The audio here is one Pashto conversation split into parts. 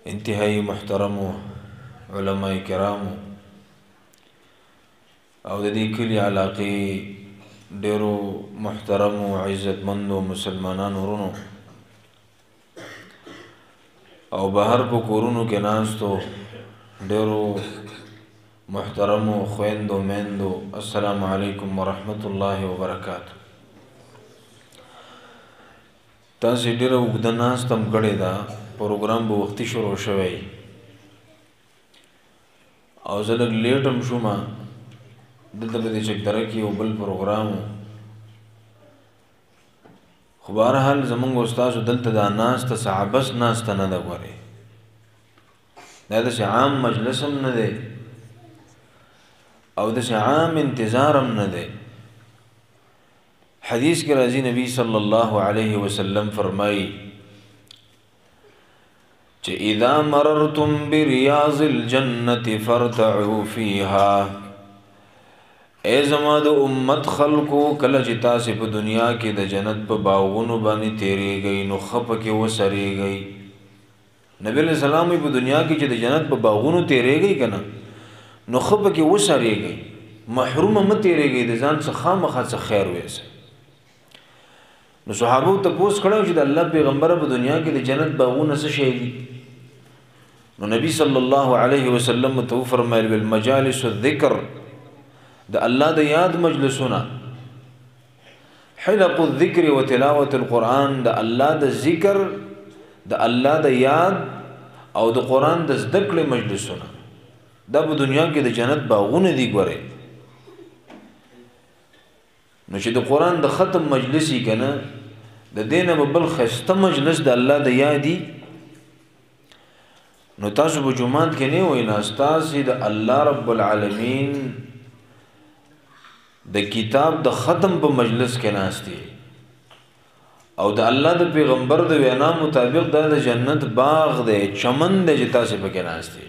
انتهایی محترم علماء کرامو او د دې کلی علاقې ډیرو محترم او عزتمندو مسلمانانو ورونو او بهر په کورونو کې ناستو ډیرو محترم او خويندو میندو السلام علیکم ورحمت الله وبرکاته. تاسو ډیرو وګد ناستم کړی دا پروګرام به وختي شروع شوی او زه لږ لیټم شوم دلته په دې چکدره کې یو بل پروګرام خو بهرحال زمونږ استادو دلته دا ناسته صحابس ناسته نه ده غواړي دا داسې عام مجلس هم نه دی او داسې عام انتظار هم نه دی. حدیث کې راځي نبی صلی الله علیه وسلم فرمایي چې اذا مررتم بریاض الجنة فارتعوا فيها. اے زما د امت خلقو کله چې تاسو په دنیا کې د جنت په باغونو باندې تیریږئ نو خپه کې وسریږئ. نبی علیہ السلام په دنیا کې چې د جنت په باغونو تیریږئ کنه نو خپه کې وسریږئ محروم مت تیریږئ د ځان څخه خامخا څه خیر وېسه. نو صحابه ته پوښتنه کړو چې د الله پیغمبر په دنیا کې د جنت باغونه څه شي دي؟ نو نبی صلی الله علیه وسلم تو فرمایل بالمجالس الذکر د الله د یاد مجلسونه حلق الذکر و تلاوت القرآن د الله د ذکر د الله د یاد او د قرآن د زده کړې مجلسونه دا په دنیا کې د جنت باغونه دي. ګوره نو چې د قرآن د ختم مجلسی کنه د دینه بل خسته مجلس د الله د یادی نو تاسو په جمعات کې نه وای نه تاسو د الله رب العالمین د کتاب د ختم په مجلس کې ناشتي او د الله د پیغمبر د وینا مطابق د جنت باغ دی چمن دی چې تاسو په کې ناشتي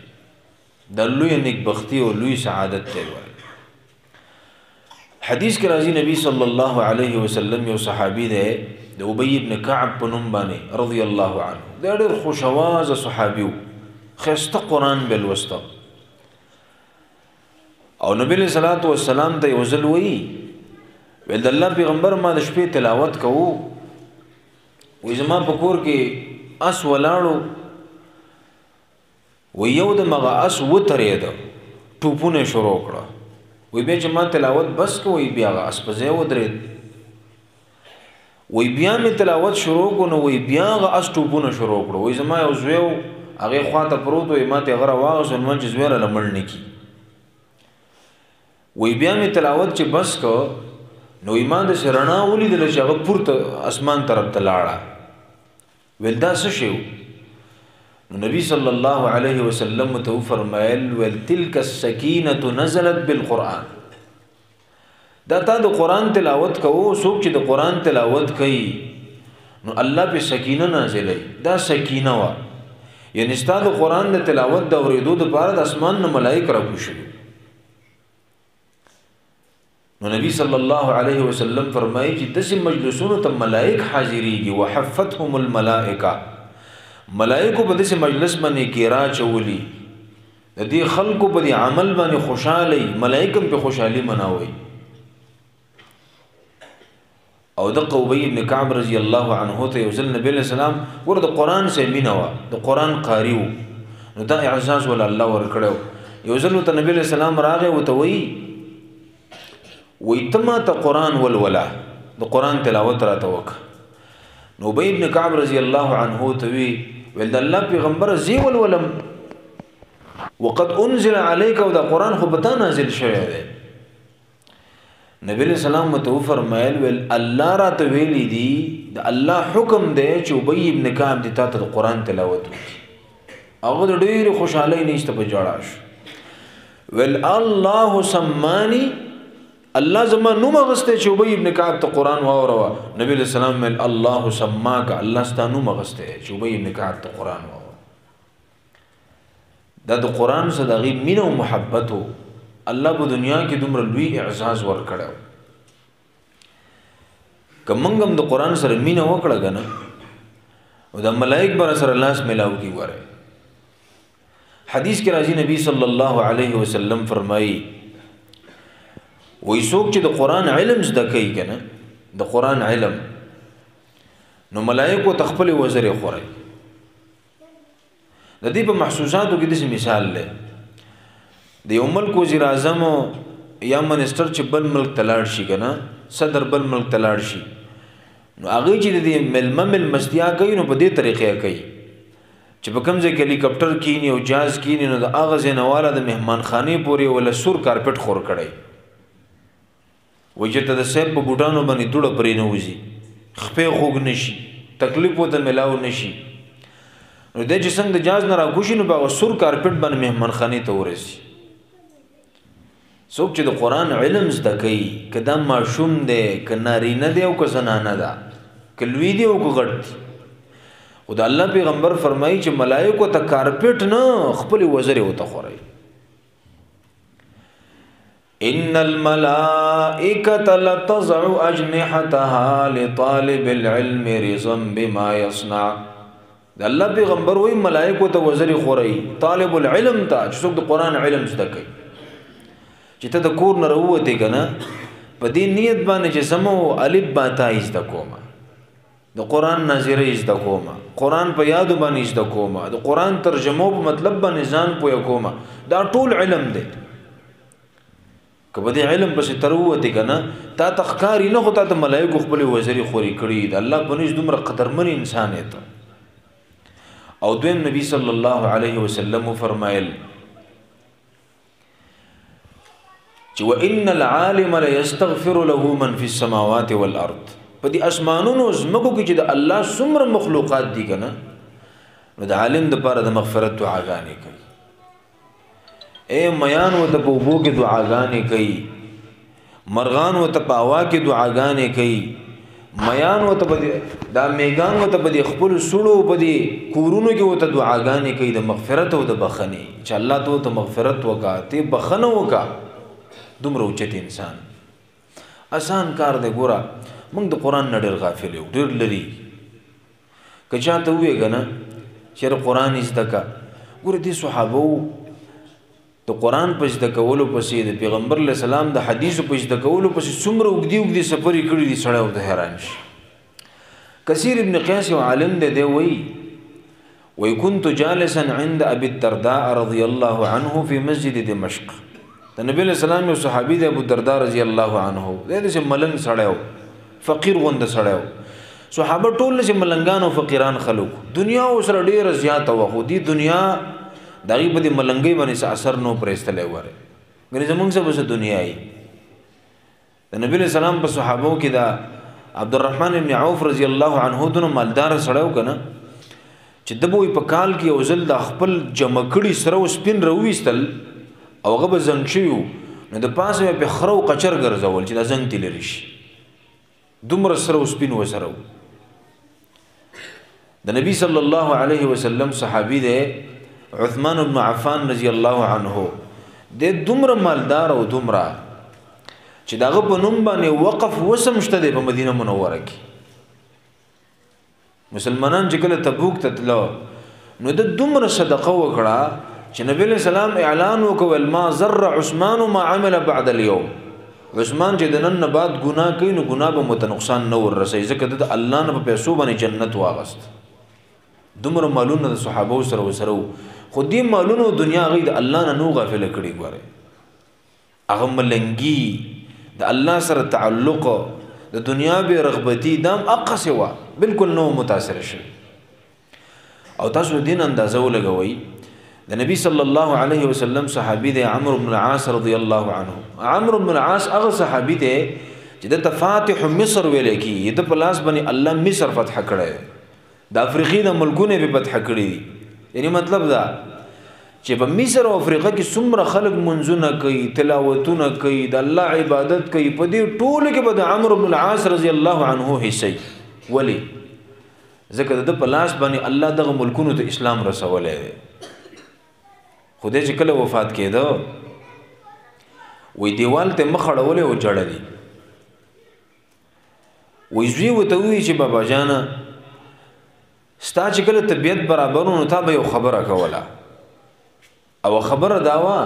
د لوی نیکبختی او لوی سعادت ته وای. حدیث کې راځي نبی صلی الله علیه وسلم یو صحابي دی د ابی ابن کعب په نوم باندې رضی الله عنه دا ډېر خوشواز صحابي خسته قرآن بلوسته او نبی علیہ الصلوۃ والسلام ته وزل وی ول د الله پیغمبر ما د شپې تلاوت کوو وې زما په کور کې اس ولاړو و یو د مغه اس وترید ټوپونه شروع کړه وې به چې ما تلاوت بس کوی بیا اس په ځای ودرید وې بیا می تلاوت شروع کو نو وې بیا غ اس ټوپونه شروع کړه وې زما یو زویو هغه خواته پروت وې ما ته غره واغسن من چې زویره لمړ نکی وی بیا می تلاوت چې بس کو نو ایمان د شرنا ولید له شغه پورته اسمان طرف ته لاړه ول دا څه شو نو نبی صلی الله علیه وسلم ته فرمایل ول تلک السکینه نزلت بالقران دا تا د قران تلاوت کوو څوک چې د قران تلاوت کوي نو الله په سکینه نازلې دا سکینه وا یعنی ستاسو قران د تلاوت د اوریدو د پاره د اسمان نه ملائکه راکوشي. نو نبی صلی الله علیه وسلم فرمایي چې داسې مجلسونو ته ملائک حاضرېږي وحفتهم الملائکه ملائکو په داسې مجلس باندې کې راچولي د دې خلکو په دې عمل باندې خوشالي ملائکم په خوشالي مناوي. او د ابی ابن کعب رضی الله عنه ته یوزل نبی علیہ السلام ور د قران سره مینوا د قران قاریو نو دا اعزاز ول الله ور کړو یوزل ته نبی علیہ السلام راغه او ته وی ویتما ته قرآن ولولا د قرآن تلاوت را توک نو ابی ابن کعب رضی الله عنه توی ول د الله پیغمبر زی ولولم وقد انزل عليك او د قرآن خو بتا نازل شوی دی. نبی علیہ السلام ته فرمایل ول الله را ته ویلی دی د الله حکم دی چې ابی ابن کعب د ته قرآن تلاوت وکړي هغه ډیر خوشاله نشته په جوړاش ول الله سمانی الله زما نو مغسته چې ابی ابن کعب ته قران واوروا نبی علیہ السلام مل الله سماک الله ستانو مغسته چې ابی ابن کعب ته قران واوروا دا د قران سره د مینه او محبت الله په دنیا کې دومره لوی اعزاز ورکړو کمنګم د قران سره مینه وکړه غنه او د ملائک بر سره لاس ملاو کی وره حدیث کې راځي نبی صلی الله علیه وسلم فرمایي وای څوک چې د قران علم زده کوي کنه د قران علم نو ملائکه تخپل وزر خوري د دې په محسوساتو کې د مثال لې د یو ملک وزیر اعظم یا منسٹر چې بل ملک تلاړ شي کنه صدر بل ملک تلاړ شي نو هغه چې د مل مستیا کوي نو په دې طریقې کوي چې په کوم ځای کې هلیکاپټر کینی او جهاز کینی نو د هغه ځنواله د مهمانخانه پورې ولا سور کارپټ خور کړي وجه ته د سیب په بوټانو باندې دوړه پرې نه وځي خپې خوګ نشي تکلیف وته ملاو نشي نو د چې څنګه د جهاز نه راکوشي نو په سور کارپټ باندې مهمانخانه ته ورسي څوک چې د قران علم زده کوي کدا ماشوم دی ک نارینه دی او ک زنانه ده ک لوی دی او ک غټ دی او د الله پیغمبر فرمایي چې ملائکه ته کارپټ نه خپل وزر وته خوري ان الملائکه لتضع اجنحتها لطالب العلم رضا بما يصنع د الله پیغمبر وایي ملائکه ته وزر خوري طالب العلم ته چې څوک د قران علم زده کوي چې ته د کور نه وروته کنه په دې نیت باندې چې سمو الف با تا زده کومه د قران نظریه زده کومه قران په یاد باندې زده کومه د قران ترجمه په مطلب باندې ځان پوهه کومه دا ټول علم دی کبه دې علم پس تروته کنه تا تخکاری نه هوتا ته ملائکه خپل وزري خوري کړی د الله بنځ دومره قدرمن انسان ته او دویم نبی صلی الله علیه وسلم فرمایل چې وان العالم لا يستغفر له من في السماوات والارض په دې اسمانونو زمکو کې چې د الله څومره مخلوقات دي کنه نو د عالم د لپاره د مغفرت دعاګانې کوي اے میان و ته په وبو کې دعاګانې کوي مرغان و ته په هوا کې دعاګانې کوي میان و ته دا میګان و ته په خپل سړو په دې کورونو کې و ته دعاګانې کوي د مغفرت او د بخنه چې الله ته مغفرت وکا ته بخنه وکا دومره اوچت انسان آسان کار دی ګوره موږ د قران نه ډېر غافل یو ډېر لري که چاته وې کنه چې قران زده کا ګوره دي صحابه د قران په زده کولو پسې د پیغمبر علی السلام د حدیث په زده کولو پسې څومره وګدي سفر کړی دي سړی او د حیران شي کثیر ابن قیس یو عالم دی وی كنت جالسا عند ابي الدرداء رضی الله عنه في مسجد دمشق د نبی علیہ السلام یو صحابي دی ابو الدرداء رضی الله عنه دغه ملنګ سړیو فقیر غوند سړیو صحابه ټول چې ملنګان او فقیران خلق دنیا اوسره ډیره زیاته و خو دی دنیا دغه په ملنګي باندې اثر نو پرېستلې وره غني زمونږ څه بس دنیاي د نبی علیہ السلام په صحابو کې دا عبدالرحمن ابن عوف رضی الله عنه دنو مالدار سړیو کنه چې دبوې په کال کې او زل د خپل جمکړي سره سپین رويستل او هغه به زنګ شيو نو د پاسه په خرو قچر ګرځول چې دا زنګ تل لري شي دومره سره سپین وسره د نبی صلی الله علیه وسلم صحابي دی عثمان بن عفان رضی الله عنه د دومره مالدار او دومره چې داغه په نوم باندې وقف وسمشته دی په مدینه منوره کې مسلمانان چې کله تبوک ته تلو نو د دومره صدقه وکړه چې نبی علیہ السلام اعلان وکول ما زر عثمان ما عمل بعد اليوم عثمان چې د نن بعد ګناه کوي نو ګناه به متنقصان نه ورسي ځکه د الله نه په پیسو باندې جنت واغست دومره مالونه د صحابه سره وسره خو دې مالونو دنیا غي د الله نه نو غافل کړي ګوره هغه ملنګي د الله سره تعلق د دنیا به رغبتي دام اقصوا بالکل نو متاثر شي او تاسو دین اندازه ولګوي د نبی صلی الله علیه وسلم صحابي دی عمرو بن العاص رضی الله عنه عمرو بن العاص هغه صحابي دی چې د فاتح مصر ویل کی د پلاس باندې الله مصر فتح کړي د افریقې د ملکونه به فتح کړي یعنی مطلب دا چې په مصر او افریقا کې څومره خلک منځونه کوي تلاوتونه کوي د الله عبادت کوي په دې ټول کې به د عمرو بن العاص رضی الله عنه حصے ولی ځکه د پلاس باندې الله دغه ملکونو ته اسلام رسولې خدای چې کله وفات کېده وې دیوال ته مخ اړولې او جړلې وې زوی وته وی چې بابا جانا ستا چې کله طبيعت برابرونه تا به یو خبره کوله او خبره داوا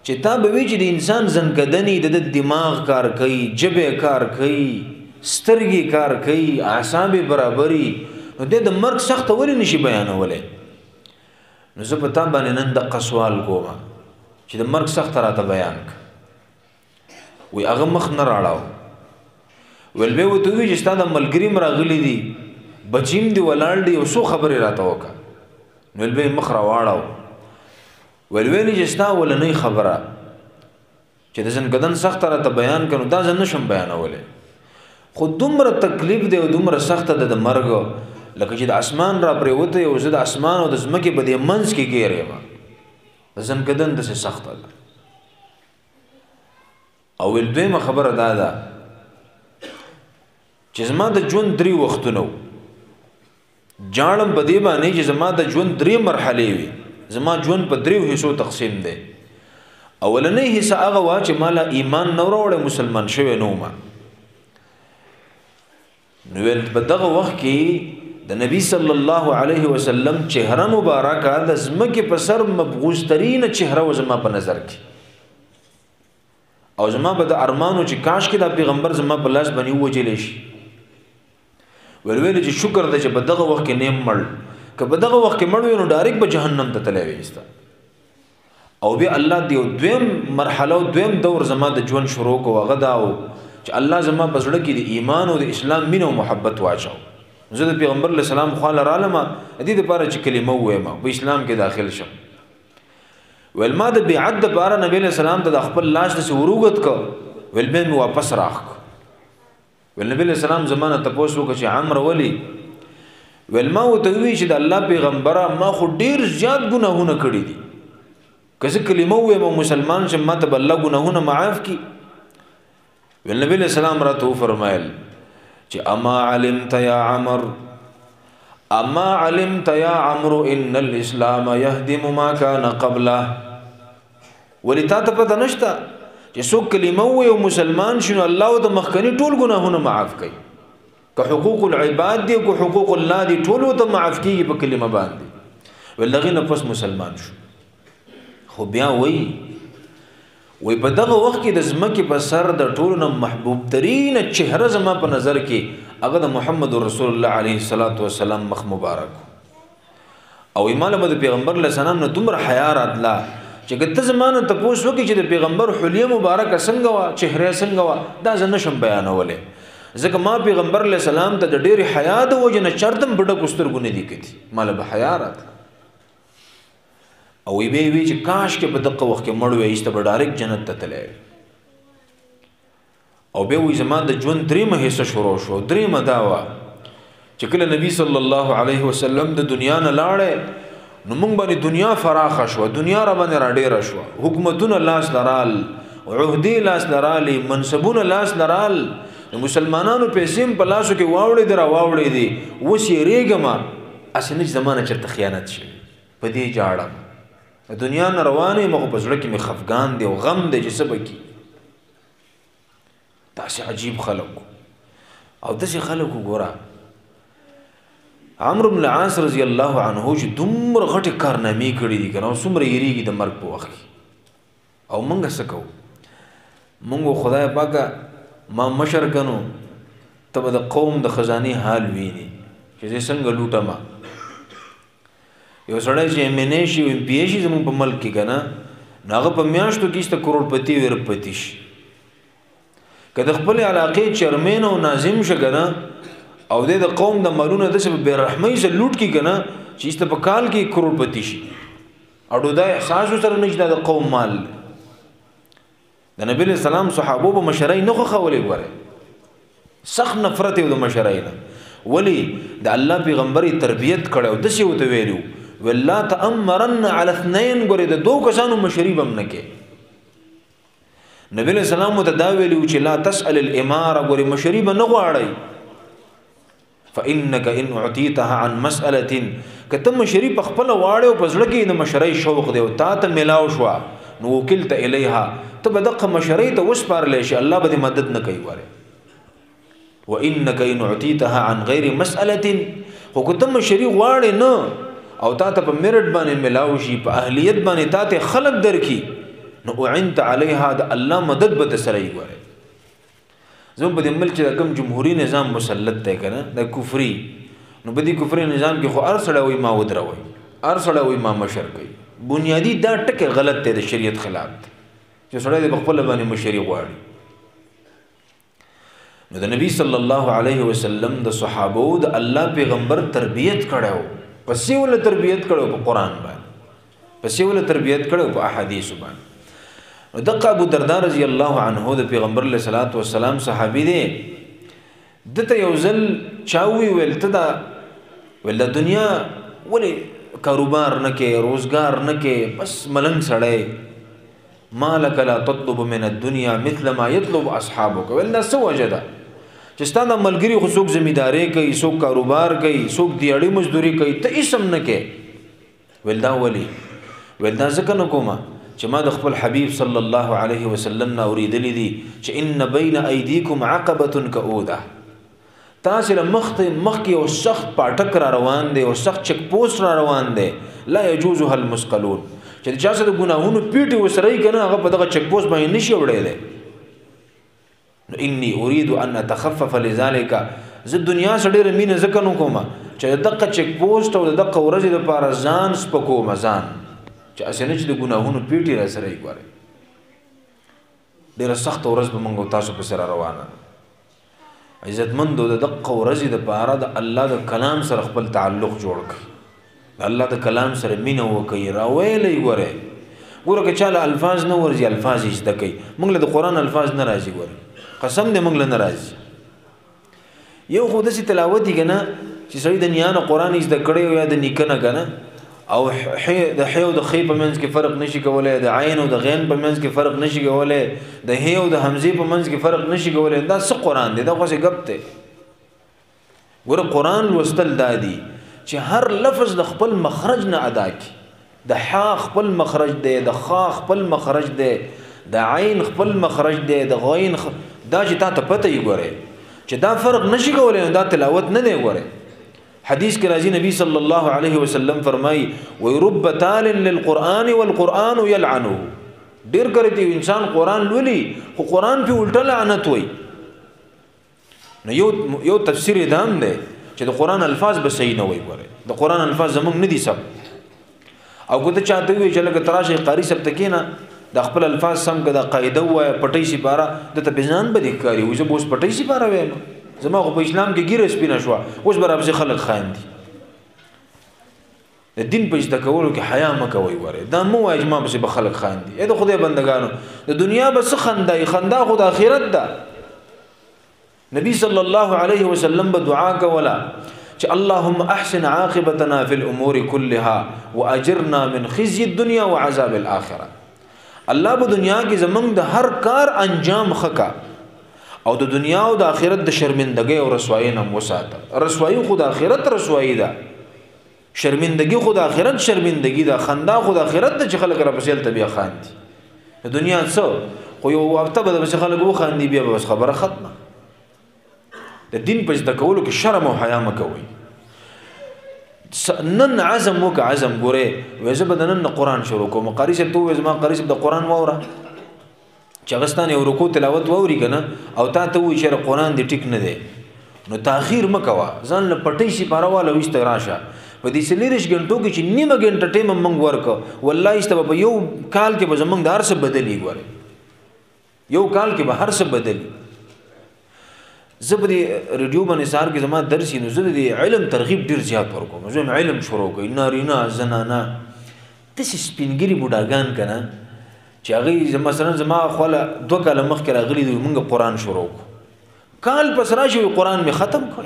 چې تا به وی چې د انسان زنګدنی د دماغ کار کوي، جبه کار کوي، سترګي کار کوي، اعصاب برابرۍ، نو د مرګ سخت ولې نشي بیانولای؟ نو زه په تا باندې نن د قسوال کوم چې د مرګ سخت راته بیان ک وی هغه مخ نه راړاو ول به وته وی چې ستاسو ملګری مراغلی دي بچیم دی ولاړ دی او سو خبره راته وکا نو ول به مخ را واړاو ول ویلی چې ستاسو ولنې خبره چې د زنګدن سخت راته بیان کړو دا ځن نشم بیانولای، خو دومره تکلیف دی او دومره سخت ده د مرګ لکه چې د اسمان را پریوته او زه د اسمان او د زمکه په دې منځ کې ګیرې ما د زنګدن د سخت ده. او ول دویمه خبره ده چې زما د ژوند 3 وختونه جاړم په دې باندې چې زما د ژوند 3 مرحله وي، زما ژوند په 3 حصو تقسیم دی. اولنې حصہ هغه وا چې مالا ایمان نو وروړې مسلمان شوی نو ما نو ول په دغه وخت کې د نبی صلی الله علیه وسلم چهره مبارکه د زمکه په سر مبغوث ترين چهره و زما په نظر کې او زما په د ارمانو چې کاش کې د پیغمبر زما په لاس باندې وجلې شي. ولول چې شکر د چې په دغه وخت کې نیم مړ که په دغه وخت کې مړ نو ډایرک به جهنم ته تللی وستا. او بیا الله دی دویم مرحله او دویم دور زما د ژوند شروع کو غداو چې الله زما په زړه کې د ایمان او د اسلام مینه او محبت واچو. زه د پیغمبر علیه السلام خو له عالمه دې لپاره چې کلمه وایم په اسلام کې داخل شم. ول ما د بیعت د لپاره نبی علیه السلام ته خپل لاس د وروغت کو ول به واپس راخ ول نبی علیه السلام زمانه تاسو کو چې عمرو ولی ول ما وته وی چې د الله پیغمبره ما خو ډیر زیات ګناهونه کړی دي، کله کلمه وایم مسلمان چې ما ته الله ګناهونه معاف کی. ول نبی علیه السلام راته فرمایل چې اما علمت یا عمر اما علمت یا عمرو ان الاسلام يهدم ما كان قبله. ولتا ته پته نشته چې څوک کلمه وي او مسلمان شنو الله د مخکنی ټول ګناهونه معاف کوي، که حقوق العباد دي او حقوق الله دي ټول ته معاف کیږي په کلمه باندې. ولغه نه پس مسلمان شو. خو بیا وی په دغه وخت کې د زمکه په سر د ټولو محبوب ترين چهره زما په نظر کې هغه د محمد رسول الله عليه الصلاه والسلام مخ مبارک او ایمان به د پیغمبر علیه السلام نه دومره حیا راتلا چې کته زمانه ته پوښ وکي چې د پیغمبر حلیه مبارک څنګه وا چهره څنګه وا دا زنه شم بیانولې ځکه ما پیغمبر علیه السلام ته د ډېر حیا د وجنه چرتم بډه کوسترګونه دي کړي مال به حیا رات او وی چې کاش کې په دغه وخت کې مړ وې ایسته به ډایرک جنت ته تللی. او به وی زما د ژوند 3 حصہ شروع شو. 3 مداوا چې کله نبی صلی الله علیه وسلم د دنیا نه لاړې نو موږ باندې دنیا فراخه شو، دنیا را باندې را ډیره شو، حکومتونه لاس لرال، عہدی لاس لرال، منصبونه لاس لرال، مسلمانانو پیسې په لاسو کې واوړې درا واوړې دي. وس یې ریګما اسنه زمانه چرته خیانت شي په دې جاړه دنیا نه روانه مخ په زړه کې می خفقان دی او غم دی چې سبکی. تاسو عجیب خلق او داسې خلق وګوره. عمرو بن العاص رضی الله عنه چې دومره غټه کارنامې کړې دي کنه څومره یریږي د مرګ په وخت او مونږ څه کوو؟ مونږ خدای پاکه ما مشر کنو ته د قوم د خزاني حال ویني چې څنګه لوټه ما یو سړی چې منې شي او پی شي زموږ په ملک کې کنه ناغه په میاشتو کې ست کروڑپتی ورپتی شي کله خپل علاقې چرمن او ناظم شګنه او د قوم د مالونو د سبب بیرحمۍ سره لوټ کی کنه چې ست په کال کې کروڑپتی شي اډو دا احساس سره نشته د قوم مال. د نبی اسلام صحابه په مشرای نه خولې غره سخت نفرت یو د مشرای نه ولی د الله پیغمبري تربيت کړو د څه وته ویلو ولا تأمرن على 2 غره د 2 کسانو مشری بم نه کې. نبی له سلام متداویل چې لا تسأل الاماره غره مشری بم نه غواړي فانك ان اعطيتها عن مساله کته مشری په خپل واړو په ځړ کې د مشری شوق دی او تا ته ملاو شو نو وکلت الیها ته بدقه مشری ته وسپارل شي الله به مدد نه کوي وره. وانك ان اعطيتها عن غير مساله خو کته مشری غواړي نه او تا ته په میرټ باندې ملاو شي په اهلیت باندې تا ته خلق درکې نو اعنت علیها د الله مدد به سره یې ګوره زموږ په دې ملک چې کوم جمهوریت نظام مسلط دی کنه د کفري نو په دې کفري نظام کې خو ارسړه وي ما ودروي ارسړه وي ما مشر کوي بنیادی دا ټکه غلط دی د شریعت خلاف چې سړی د خپل باندې مشري غواړي نو د نبی صلی الله علیه وسلم د صحابو د الله پیغمبر تربیت کړو پسې ول تربیت کړو په قران باندې پسې ول تربیت کړو په احادیث باندې نو دغه ابو درداء رضی الله عنه د پیغمبر علیه الصلاۃ والسلام صحابي دی دته یو ځل چاوي ولته دا ول دنیا ولې کاروبار نه کې روزګار نه کې بس ملنګ سړی مالک لا تطلب من الدنيا مثل ما يطلب اصحابك ولدا سو وجدا چې ستاسو ملګری خو څوک ځمیداري کوي څوک کاروبار کوي څوک دیاړي مزدوري کوي ته اسم نه کې ولدا ولدا ځکه نو کومه چې ما د خپل حبيب صلی الله علیه وسلم نه اوریدلې دي چې ان بین ایدیکم عقبه کؤوده تاسو له مخکې او سخت پاټک را روان دي او سخت چک پوسټ را روان دي لا يجوزها المسقلون چې چا څه د ګناهونو پیټي وسرای کنه هغه په دغه چک پوسټ باندې نشي وړلې انی اريد ان اتخفف لذلك ز دنیا سړي رمینه ځکه نو کومه چې دغه چک پوسټ او دغه ورځې لپاره ځان سپکو مزان چې اسنه چې د ګناهونو پیټي را سره یې ګوره ډیره سخت ورځ به موږ تاسو په سره روانه عزتمند د دقه ورځې د پاره د الله د کلام سره خپل تعلق جوړ کړي الله د کلام سره مینه وکړي راویلې ګوره که چاله الفاظ نه ورځي الفاظ یې زده کوي موږ له د قران الفاظ نه راځي ګوره قسم دې موږ له نه راځي یو خو داسې تلاوت یې کنه چې سړی د نیانه قران یې زده کړی یا د نیکنه کنه او د حی او د خی په منځ کې فرق نشي کولای د عین او د غین په منځ کې فرق نشي کولای د هی او د حمزه په منځ کې فرق نشي کولای دا څه قران دی دا خو څه غب ته ګوره قران لوستل دادی چې هر لفظ د خپل مخرج نه ادا کی د ح خپل مخرج دی د خ خپل مخرج دی د عین خپل مخرج دی د غین دا چې تا ته پته یې ګوره چې دا فرق نشي کولای دا تلاوت نه دی ګوره حدیث کې راځي نبی صلی الله علیه وسلم فرمایي ويرب تال للقران والقران يلعنه ډیر کړي دی انسان قران لولي خو قران په الټه لعنت وای نو یو تفسیر دام دی چې د قران الفاظ به صحیح نه وای ګوره د قران الفاظ زمونږ نه دي سم او کوته چاته وی چې لکه تراشه قاری سب تکینا د خپل الفاظ سم کده قاعده وای پټي سي بارا د ته بزان به دي کاری وځه بوس پټي سي بارا وایم زما خو په اسلام کې ګیره سپینه شو اوس برابر خلک خاين دي د دین په ځد کولو کې حیا مکوي وره دا مو اجماع به خلک خاين دي دا خدای بندگانو د دنیا بس خندای خندا خو د اخرت ده نبی صلی الله علیه وسلم به دعا کولا چې اللهم احسن عاقبتنا في الامور كلها واجرنا من خزي الدنيا وعذاب الاخره الله په دنیا کې زمونږ د هر کار انجام خکا او د دنیا او د آخرت د شرمندګۍ او رسوایی نه وساته رسوایی خو د آخرت رسوایی ده شرمندګي خو د آخرت شرمندګي ده خندا خو د آخرت د خلک را پسیل طبيعه خاندي د دنیا څو خو یو وخت به د خلک وو خاندي بیا بس خبره ختمه د دین په ځد کولو کې شرم او حیا مکوي نن عزم وک عزم ګوره وځه بدنن قرآن شروع کوم قاری شه تو وځما قاری شه د قرآن ووره چغستان یو رکوع تلاوت ووري کنه او تا ته وی چې قرآن دی ټیک نه دی نو تاخير مکوا ځان له پټي شي پارواله وست راشه په دې سلیریش غنټو کې چې نیمه غنټه ټیم منګ ورک والله است په یو کال کې به زمنګ دار څه بدلی ګوره یو کال کې به هر څه بدلی زبدي رادیو باندې سار کې زما درس نو زه د علم ترغیب ډیر زیات ورکوم زه علم شروع کوي نارینا زنانا تاسو سپینګری بوډاګان کنه چې هغه مثلا زما خپل 2 کال مخکې راغلي دوی موږ قرآن شروع کال پس راشي قرآن می ختم کو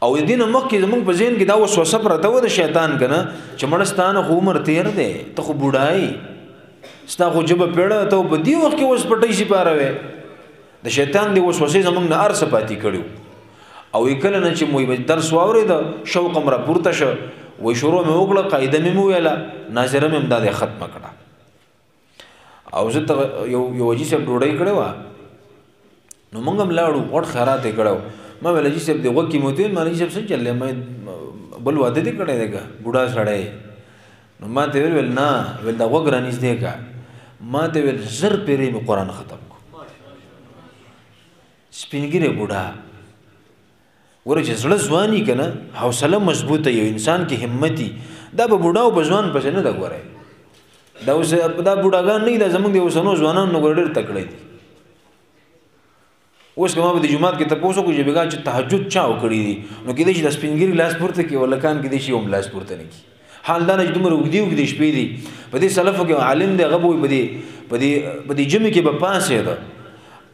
او دین مخکې زموږ په ذهن کې دا وسوسه پرته و د شیطان کنه چې مړستانه خو عمر تیر دی ته خو بوډای ستا خو جبه پیړه ته په دی وخت کې وس پټی شي پاروي د شیطان دی وسوسه زموږ نه ارسه پاتې کړو او کله نه چې موږ درس واورید شوق امر پورته شو وې شروع مې وکړه قاعده مې ویله ناظره مې امداد ختم کړه او زه ته یو وجې سب ډوډۍ کړو نو موږ هم لاړو وړ خیرات کړو ما ویل چې سب دی وکی موته ما چې سب څه چلې ما بل واده دې کړی دی که بوډا سړی نو ما ته ویل نه ویل دا غوږ رانږدې که ما ته ویل زر پیرې مې قرآن ختم کو سپینګیری بوډا ګوره چې زړه ځواني که نه حوصله مضبوطه یو انسان کې همتي دا به بوډا او به ځوان پسې نه ده ګوره دا اوس دا بوډاګان نه دي دا زموږ د اوسنو ځوانانو نه ګوره ډېر تکړه دي اوس که ما به د جومات کې تپوس وکړو چې بېګا چې تهجد چا وکړي دي نو کېدای شي د سپینګیري لاس پورته کړي ولکان کېدای شي هم لاس پورته نه کړي حال دا نه چې دومره اوږدې اوږدې شپې دي په دې سلفو کې عالم دی هغه به وایي په دې جمعې کې به پاسېده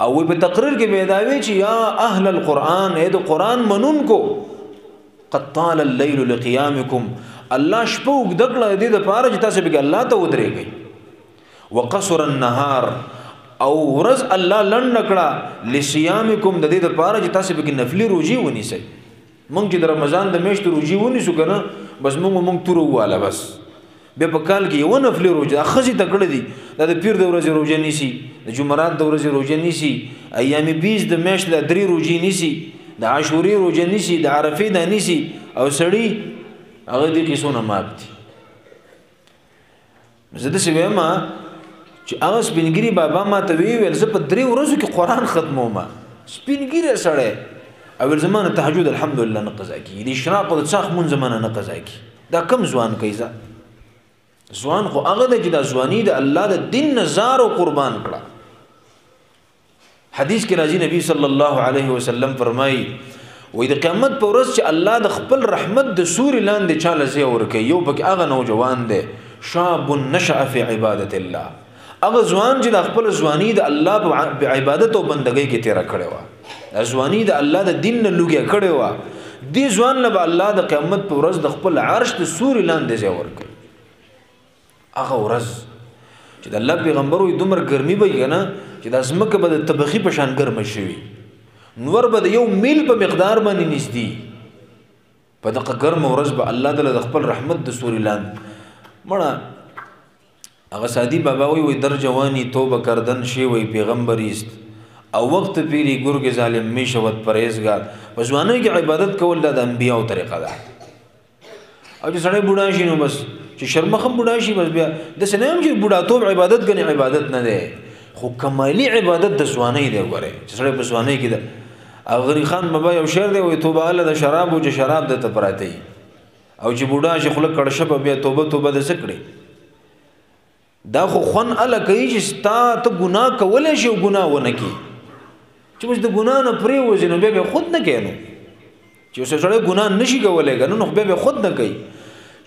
او وی په تقریر کې به دا وی چې یا اهل القرآن اې د قرآن منونکو قد طال الليل لقيامكم الله شپه اوږده کړه د دې دپاره چې تاسو پکې الله ته ودرېږئ وقصر النهار او ورځ الله لنډه کړه لصيامكم د دې دپاره چې تاسو پکې نفلي روژې ونیسئ موږ چې د رمضان د میاشتې روژې ونیسو که نه بس موږ توره وواله بس بیا په کال کې یو نفلي روژه دا ښځې تکړه دي دا د پیر د ورځې روژه نیسي د جمعرات د ورځې روژه نیسي ایام بیس د میاشتې دا 3 روژې نیسي د عاشورې روژه نیسي د عرفې دا نیسي او سړي هغه دې قیسو نه مات دي زه داسې وایم چې هغه سپینګیري بابا ما ته ویل زه په 3 ورځو کې قرآن ختموم سپینګیری سړی او زمانه تهجد الحمدلله نه قضا کیږي د اشراق او د څاښ مونځ زمانه نه قضا کیږي دا کم ځوان کوي ځوان خو هغه دی چې دا ځواني د الله د دین نه زار او قربان کړه حدیث کې راځي نبی صلی الله علیه وسلم فرمایي وایي د قیامت په ورځ چې الله د خپل رحمت د سوري لاندې چاله ځای ورکوي یو پکې هغه نوجوان دی شاب نشأ فی عبادت الله هغه ځوان چې د خپل ځواني د الله په عبادت او بندګۍ کې تېره کړې وه ځواني د الله د دین نه لوږه کړې وه دې ځوان له به الله د قیامت په ورځ د خپل عرش د سوري لاندې ځای ورکوي هغه ورځ چې د الله پیغمبر وي دومره ګرمي به وي که نه چې دا ځمکه به د طبخي په شان ګرمه شوي نور به د 1 میل په مقدار باندې نږدې په دغه ګرمه ورځ به الله تعالی د خپل رحمت د سوري لاندې مړه هغه سادی بابا وی در جوانی توبه کردن شی وی پیغمبر است او وقت پیری گرگ ظالم می شود پرهیزگار په ځوانۍ کې عبادت کول د انبیانو طریقه ده او چې سړی بوډا شي نو بس چې شرمخم بوډا شي بس بیا د سنم چې بوډا توب عبادت غني عبادت نه ده خو کمالی عبادت د ځوانۍ دی وره چې سړی په ځوانۍ کې ده اغری خان بابا یو شعر دی وی توبه الله د شراب او چې شراب د تپراتی او چې بوډا شي خلک کړه په بیا توبه د سکړي دا خو خون الله کوي چې ستا ته ګناه کولای شي او ګناه ونه کی چې موږ د ګناه نه پرې وځو نو به خود نه کینو چې اوس سره ګناه نشي کولای نو به خود نه کوي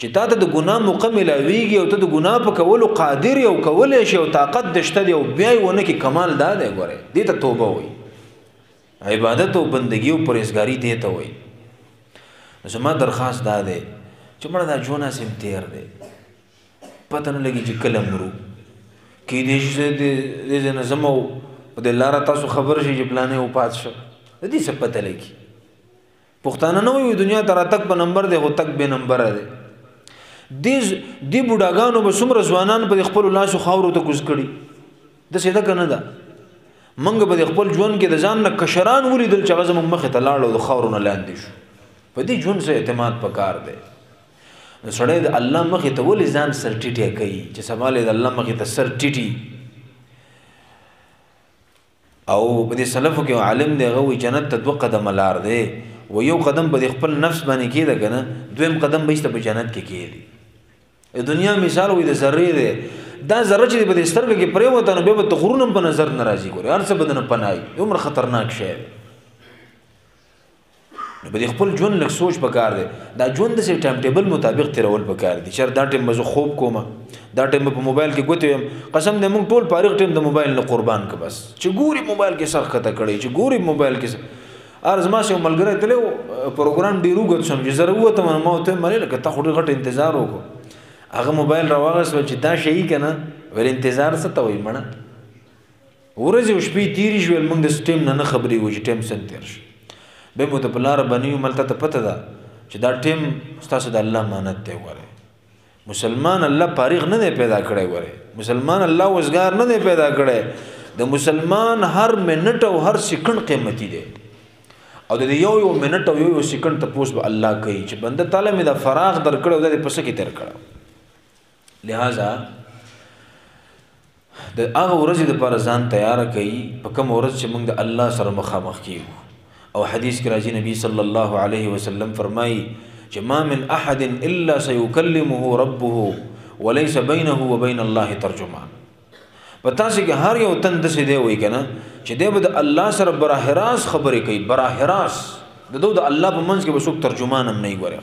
چې تا ته د ګناه مکمل ویږي او ته د ګناه په کولو قادر او کولای شي او طاقت دشته دی او بیا ونه کی کمال دا دی ګوره دې ته توبه وای عبادت او بندگی او پرهیزګاری دی ته وای زما درخواست دا دی چې مړه دا جونا سیم تیر دی پته نه لګي چې کله مرو کې دې چې نه زمو په د لاره تاسو خبر شي چې پلانې او پات شو د دې څه پته لګي پښتانه نه وي دنیا تر تک په نمبر دی هو تک به نمبر دی دې بوډاګانو به څومره ځوانان په خپل لاسو خاورو ته کوز کړي د سیده کنه ده منګ به خپل ژوند کې د ځان نه کشران ولیدل چې غزم مخه ته لاړو د خاورو نه لاندې شو په دې ژوند سره اعتماد پکار دی سړی د الله مخې ته ولې ځان سر ټیټی کوي چې سماله د الله مخې ته سر ټیټي او په دې سلفو کې عالم دی هغه جنت ته 2 قدم لار دی و یو قدم به خپل نفس باندې کېده کنه دویم قدم به په جنت کې کېدی دنیا مثال وي د ذره دی دا ذره چې په سترګې کې پرې وته نو به تخورونم په نظر ناراضي ګوري هر څه بدن پناي عمر خطرناک شی نو به خپل ژوند لږ سوچ پکار دی دا ژوند د ټایم ټیبل مطابق تیرول پکار دی چې دا ټیم مزه خوب کوم دا ټیم په موبایل کې ګوتې قسم دې موږ ټول فارغ ټیم د موبایل نه قربان ک بس چې ګوري موبایل کې سر خطه کړي چې ګوري موبایل کې ارزما سه ملګری تلو پروګرام ډیرو غوښ سم چې زره وته ما ته مله لکه ته خوري غټ انتظار وکړو هغه موبایل راوغس چې دا شي کنه ور انتظار څه ته وي مړه ورځ شپې تیری شو موږ د سټیم نه خبري و چې ټیم سن تیر شي به مو ته بلار بنیو ملته ته پته ده چې دا ټیم ستاسو د الله امانت دی وره مسلمان الله فارغ نه پیدا کړی وره مسلمان الله وزګار نه پیدا کړی د مسلمان هر منټ او هر سکند قیمتي دی او د یو منټ او یو سکند ته پوس به الله کوي چې بنده تعالی مې دا فراغ درکړو د پس کې تیر کړو. لہذا د هغه ورځې د پر ځان تیار کړي په کوم ورځ چې موږ د الله سره مخامخ کیږو. او حدیث کې راځي نبی صلی الله علیه وسلم فرمایي چې ما من احد الا سيكلمه ربه وليس بينه وبين الله ترجمان. پتا چې هر یو تند څه دی وای کنه چې دی به د الله سره براه راست خبرې کوي، براه راست د الله په منځ کې وسوک ترجمان هم نه غوړي.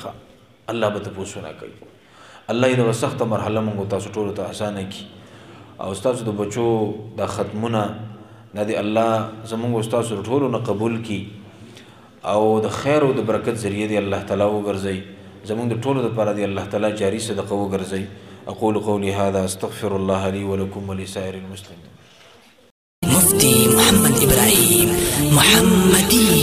الله به تاسو نه کوي. الله یې سخت مرحله موږ تاسو ټول ته آسان کړي. او تاسو د بچو د ختمونه ندی الله زموږ استاد ټول نه قبول کړي او د خیر او د برکت ذریعہ دی الله تعالی وګرځي. زموږ د ټولو لپاره دی الله تعالی جاری صدقه وګرځي. اقول قولي هذا استغفر الله لي ولكم ولسائر المسلمين. مفتي محمد إبراهيم محمدي